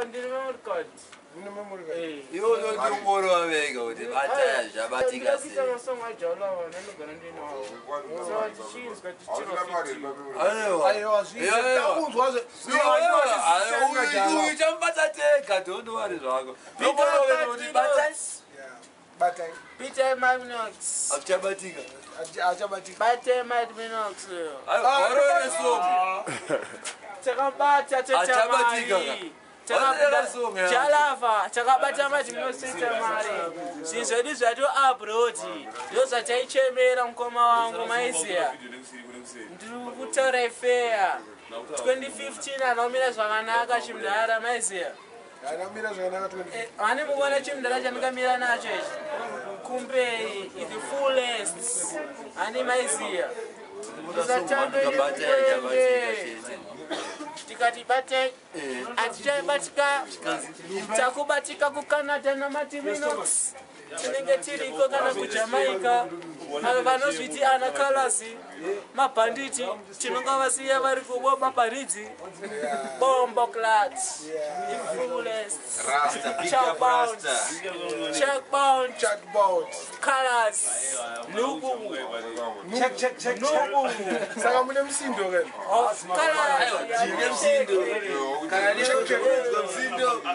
ndine memory card. Ndine memory card. Yo ngoro wavega kuti bataja batika sei. Ndikita masongo ajalo wana ndogara ndinawo. So chinzwa tichiro. Aiwa zvikunzwa uyu chambata tega don't worry zvako. Ngoro wekuti batas. Batai. Peter Magnox. Achabatika. Achabatika. Peter Magnox. Ngoro wenesongo. Chakabata chachamari. Chalava, chakabata matimosita mari. Sinzodi zvato abroad. Ndozvachaichemera mukoma wangu maizia. Ndiri kutaura fair. 2015 anomira zvakanaka chimudhara maizia. Anomira zvakanaka 2015. Ani mukona chimudhara chandikamira nacho ichi. Kumbei, the fullest. Ani maizia. Tikati bate atichabatika takubatika kuKanada naMatiminox tinenge tiriko kana kuJamaica ava vanozviti ana kalasi mabhanditi tinonga vasiya vari kuboba paridzi bombo clat fullest checkbound colors nubu check saka mune msindo ke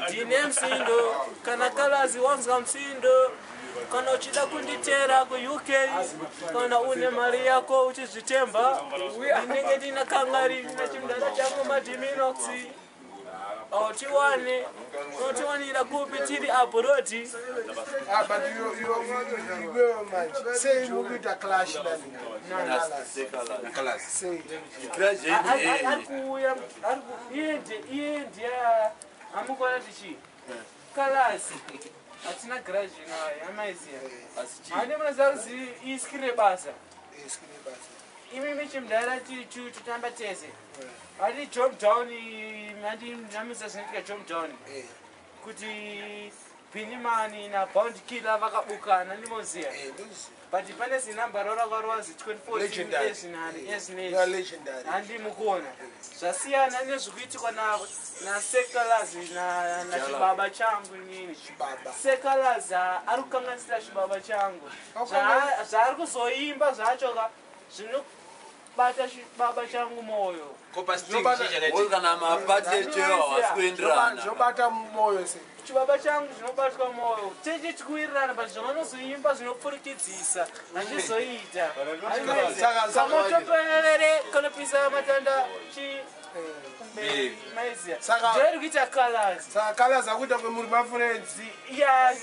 ndine msindo kana kalazi wanzwa msindo kana uchida kunditera kuUK kana une mari yako uchizvitemba ndinenge ndina kangari na chimudhara changu Matiminox tiwane notiwanira kupi tiri abroad. But you man say you with a clash then class say akuya iende amukona tichi kalasi atina garage nayo amaizia ane munazaruzi iskire basa imi michimudhara tichu tutamba tese ati job down mandi namisa zinotika job down kuti Pinimani na Bound Killer vakabukana ndimoziya but pane zinambaro rakarwazi 24 legendary handi mukona zvasiyana nezvikuitikwa na Sekalazi na chibaba changu nini Sekalazi ari kukanganisira chibaba changu zvaari kuzoimba zvachoka bata chibaba changu moyo kana mapati cheo wasikuenderana zobata moyo se chibaba changu zvinobatwa moyo teche tikuwirirana but zvavanozoimba zvinopfurikidzisa handizoita kamotoperere kanopisa matanda maizia ndiri kuita kalazi saka kalazi akuita kwemuri mafriends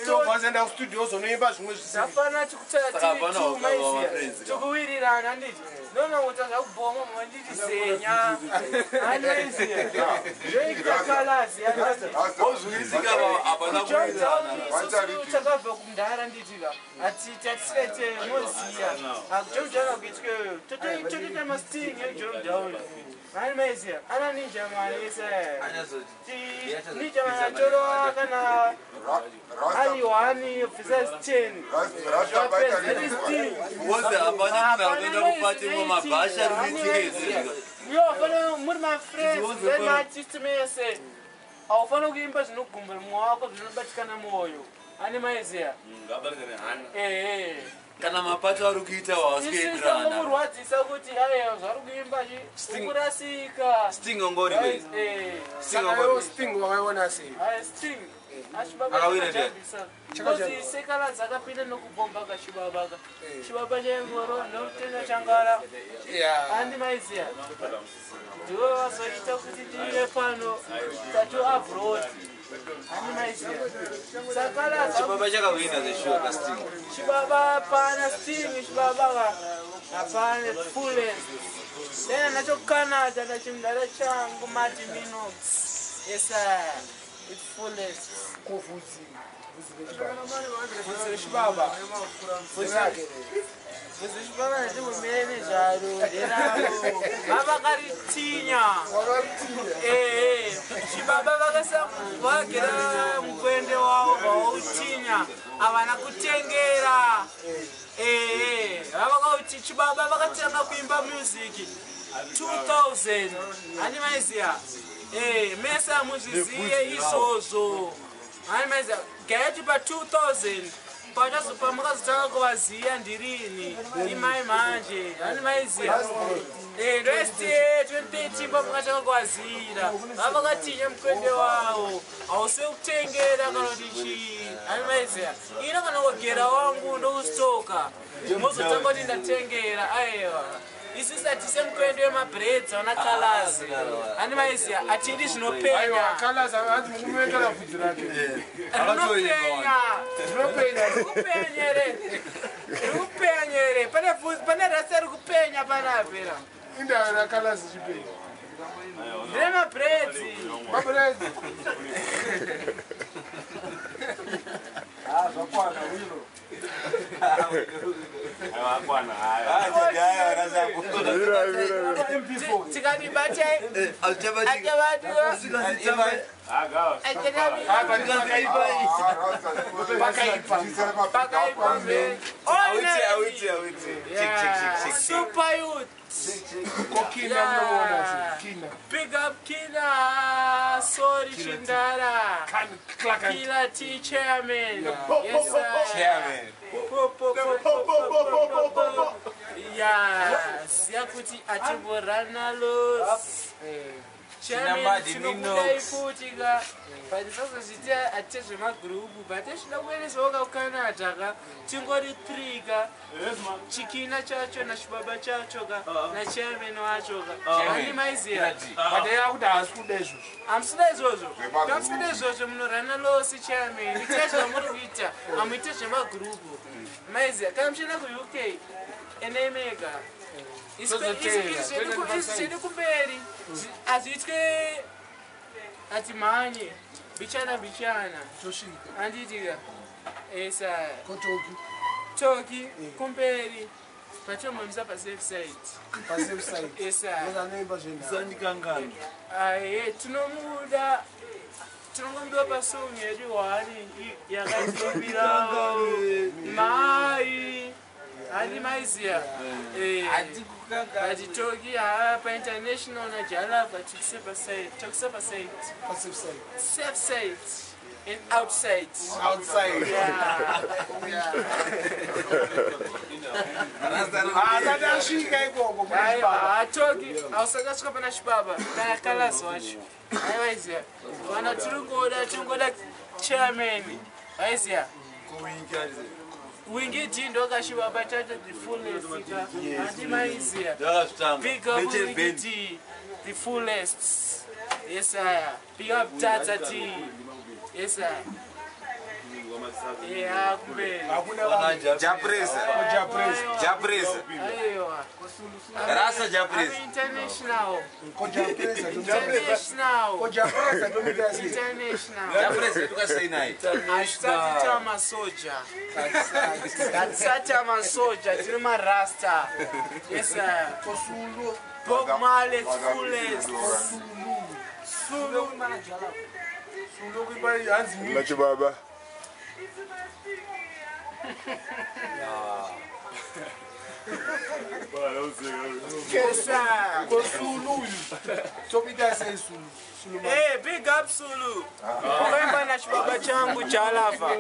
tobvazenda kustudio zonoimba zvimwe zvafana tikutatitu maizia tikuwirirana handiti nonongota zvakubhoma manditi zenya hanoizia ndoikuita kalazi takabva kumudhara nditika atitatisiete moziya akujodown kuitikeyo totoita masting ejodown ani maizia ana ninja manisa ninja manatoroa kana ali wani officers 10 wote hapana mnakwenda kupati mabasha rumitikezi yo fana muri my friends then artist mese awufana kuimba zvinogumbura mwoyo wako zvinobatikana moyo ani maizia kana mapato ari kuita wasikuenderana murwadzisa kuti aiwa zvari kuimba chikurasika sting ongori wei sting wakaiona sei sting achibabajambisa kuti Sekalazi akapinda nokubomba kachibabaka chibaba chengoro nokutenda changara handi maizia ndiwo vazoita kuti ndive pano tatu abroad handi maizia Sekalazi chibaba chakawina zeshoka sting chibaba pana sting chibaba hapana fullest tena nacho Canada na chimudhara changu Matiminox yesa it's fullest kufuzi chibaba chibaba ndimumene zvaro nderavo vavakaritinya chibaba vakagera mukwende wavo vautinya havana kutengera vavakauti chibaba vakatanga kuimba music 2000 hani maiziya mesa muzviziye izvozvo. Haimaiza gaiti pa 2000 pachazopa mukazotanga kuvaziya ndirini imai manje hanimaiziya ndoestie 2013 pamukatanga kuvaziyira vavakatinya mukwende wavo hausi kutengera kana kuti chii hanimaiziya ino kana kugera wangu ndokustoka mozotanga kuti ndatengera aiwa isisi atise mukwende wemabreds wana kalazi hanimaiziya atidi zvinopenya rikupenyere pane rasa rikupenya panapera indara kalazi chipenya ndine mabreds tikadibatai super youth. Big up Kina, sorry Shindara, Kila T chairman, yes sir. Chairman. Yes, Yakuti Atiborana los. Chairman, Chinokudai Putiga, but it's also Zitia attached my group, but there's no way to walk out Canada, Chingori Triga, Chikina Chacho, Nashbaba Chachoga, na Chairman Wachoga. But they are with us. I'm still also. Don't say there's also Rana Losi Chairman, it's just a motor, I'm with my group. Mazia, come to UK, and they make her. It's very as you say at Mani, Bichana, and it is a Toki, Comperi, Patrons up a safe side. Yes, I to no muda. Tunongomba pasongi everyone yakazobira mai hadi maizia Toki hapa international na jala but safe side and outside yeah Toki ausakasika pana chibaba kana kalazo wacho ayiwaizia wana turungoda chairman ayiziya wingi jindo kashiba batata the fullest andi maizia big up wingi the fullest yes I big up tata t yes I yeah kumbe Japresa aiwa Rasa Japresa international Japresa tukasei naye Sata masoja tiri marasta yes Kosulu Bob Marley fullest Sulu kuibali hanzi Nacho baba. Kosulu Topita says Sulu. Hey, big up Sulu. Remember na chibaba changu cha alafa.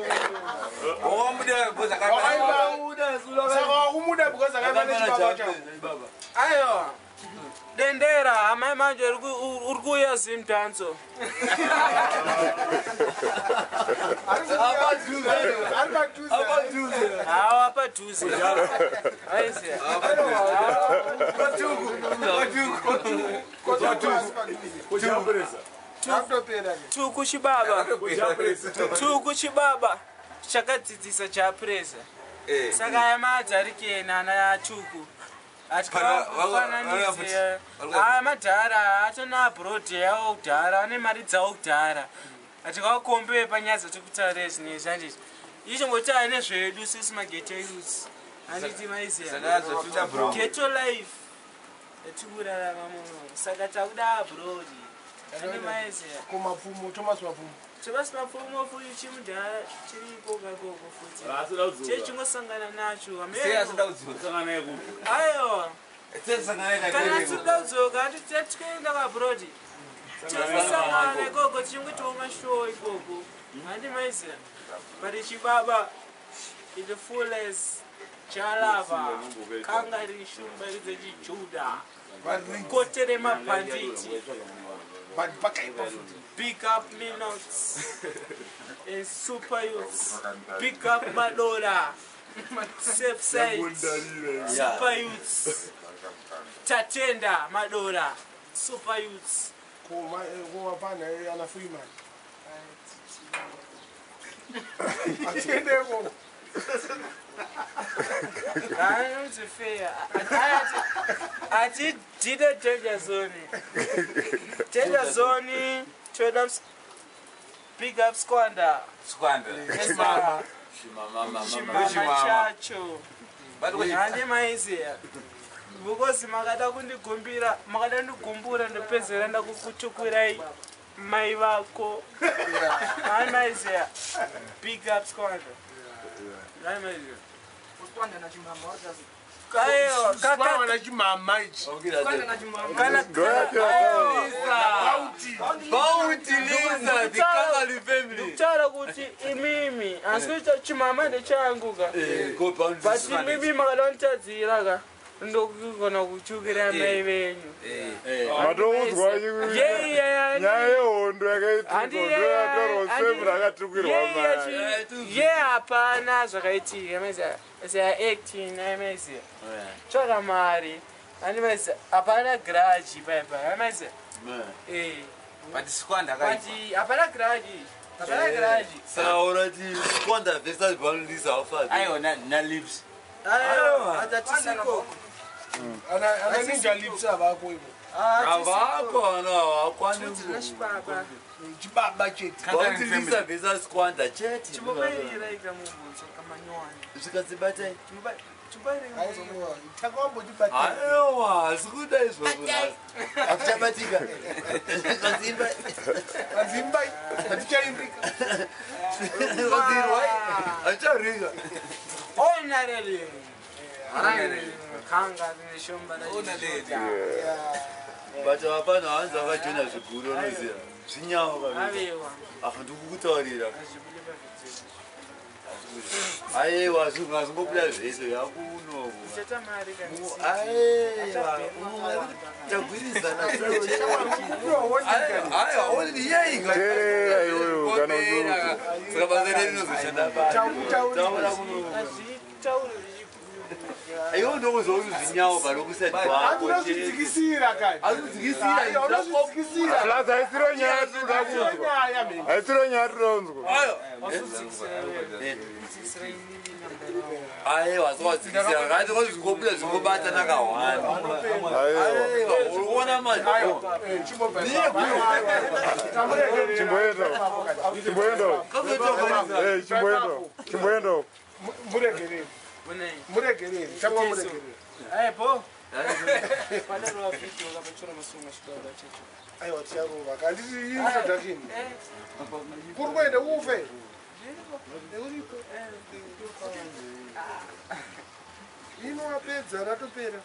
Ayo. Dendera, amai manje urkuya simtanso. Apa tuze. Aise. Tukuchibaba. Chakadzidzisa cha presa. Saka yamadza arikena na chuku. Madhara atona abroad yawo kudhara ane mari dzawo kudhara atikakombe panyaza tikutaura zvinezvi handiti ichingoti aine zvedu sisi mageto youth handiti maiziya geto life yatikurarama muno saka takuda abroad ane maiziya kumapfumo Thomas mapfumo mapfumo futi chimudhara chiripo kakoko futi chechingosangana nacho aiwa kana tinoda kudzoka hatitikaenda kuabroad Tisangane gogo chingitoma show gogo. Andi maise. But chibaba is the fullest chalava. Kangari shumba is the Juda. Kotere mapanditi. Pick up Linux and super youths. Pick up Madora. Safe side. Super youths. Tatenda Madora. Super youths. Go pana ana Freeman. Atende go. I know it's fair. I did a danger zone. Danger zone. Traders big up squander. Yes, mama. Shimama chacho. But when ande maizia. Because magada kundigumbira, magada ndigumbura ndopezera ndakukuchukurai mai vako. Maizia. Big up squander. Maizia. Squander na chimama. Kayo, Kaka na chimama ichi. Squander na chimama. Kana Bounty Lisa, the Kangali family. Chara kuti imimi, asikuita chimama ndechanguka. Go Bounty. But imimi makalonitadzira ndokugona kuchukira mai venyu. Matoudzwa nyaya yehondo yakaitika ndorosevura akatukirwa mai. Ye hapana zvakaitika maizia acting maizia tsvaka mari maizia hapana garage paipa maizia But Squander hapana garage. Saka urati Squander versus Bounty Lisa offered. Ayo na lips. Ayo atatisiko. Ana ninja lips abako ibo. Avako ana akwani Nashibaba. Chibaba cheti. Bounty Lisa versus Squander cheti. Chimobaira ikamubvunza kamanywana. Zvikadzibata. Chubaire Aiwa, takombo chibata. Aiwa, zikuda izvo. Akuchabatika. Kazimba. Azimba. Atichaimbika. Wadirwa. Acharinga. Onareli. Kanga neshomba na Onaledi. But apana hanza vakajona zviguru unoziva. Zvinyawa kaviri. Aviwa. Ndikukutaurira. Azvibuliva vidzezi. Aiwa, zvingazingobuda zvese yakuno. Chata mari kanisi. Aiwa, tagwirizana. Aiwa, only yei. Terera iwewe kana uchiuta. Saka basa redu rinozoshanda Taura Azvitauri. Aiwa, ndokuzouri zvinyawa parokusati kwako. Anodzikisira kani. Anodzikisira. Anodzikisira. Plus haisiro nyaya tinoda kunzwa. Haisiro nyaya tinoda kunzwa. Aiwa, zvawadzikisira. Ngati kwazvingobuda zvingobata nakahwana. Aiwa, urikuona manje. Chimboendo. Muregereri. Muregereri. Chama muregereri. Aipo. Panero video kapachora masunga shikaba checho. Aiwa tiarova. Kandisi introduction. Kuri kwenda ufe. Uripo. Ino apedza ratopera.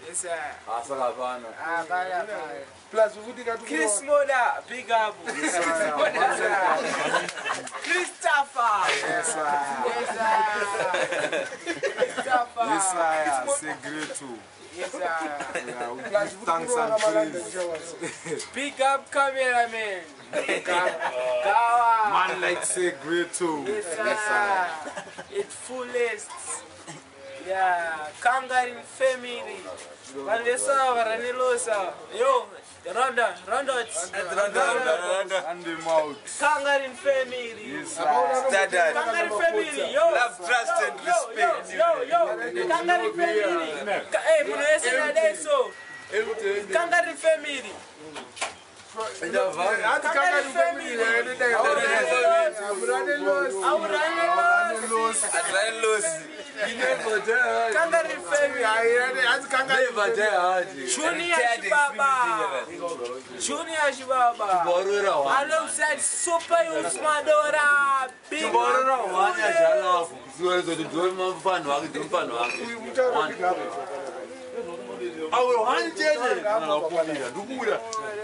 Yes. Asaka pana. Baya. Plus ukuthi kathi Chris Moda, big up. Christopher. Yes. Christopher. Yes, say great too. Yes. Thanks and praise. Big up cameraman. Gawa. Man like say great too. Yes. It's fullest. Yeah, Kangarin family. Vanessa Varanilosa. Yo, Ronda. And the mouth. Kangarin family. Standard. Kangarin family. Yo. Love, trust and respect. Yo. Kangarin family. Hey, Munesi Nadeso. Kangarin family. Kangarin family. Kangarin family. Junior Shibaba. Alongside Super Youth Madora. Big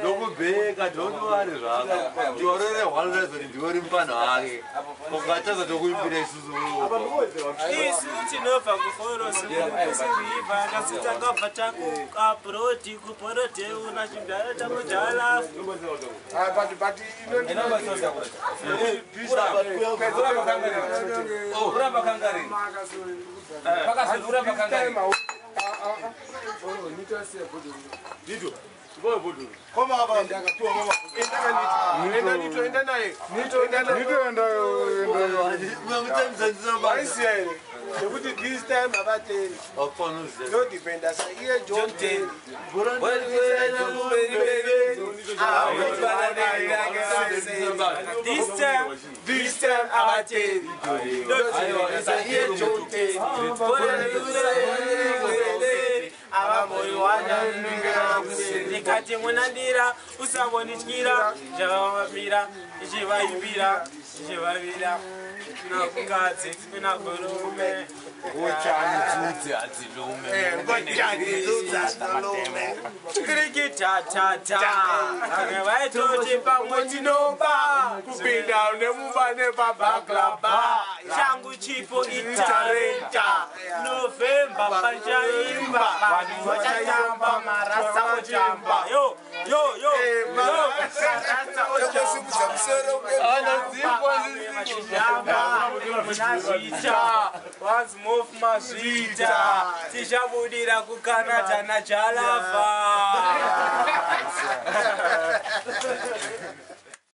Dokubheka don't worry zvako. Ndiorere hwalrezo ndiori mpano hake. Ungatadza tokuimbira isusu. Isu tinobva kuforosi kusiviva akasitangabva takuabrodi kuporodheu nachindaya takudhala This time about no defenders here John Taylor. This time about Nikati munandira usabonichira javamira ichivaibira ichivavira nakukadzi nakurume kirikitata vaitoti pamwe tinomba kupinda nemuba nepabaklaba changu chipo itarenta novemba panchaimba vanhu vachachamba marasa ochamba yo Mazvita, once more Mazvita, tichabudira kukanata naJalava.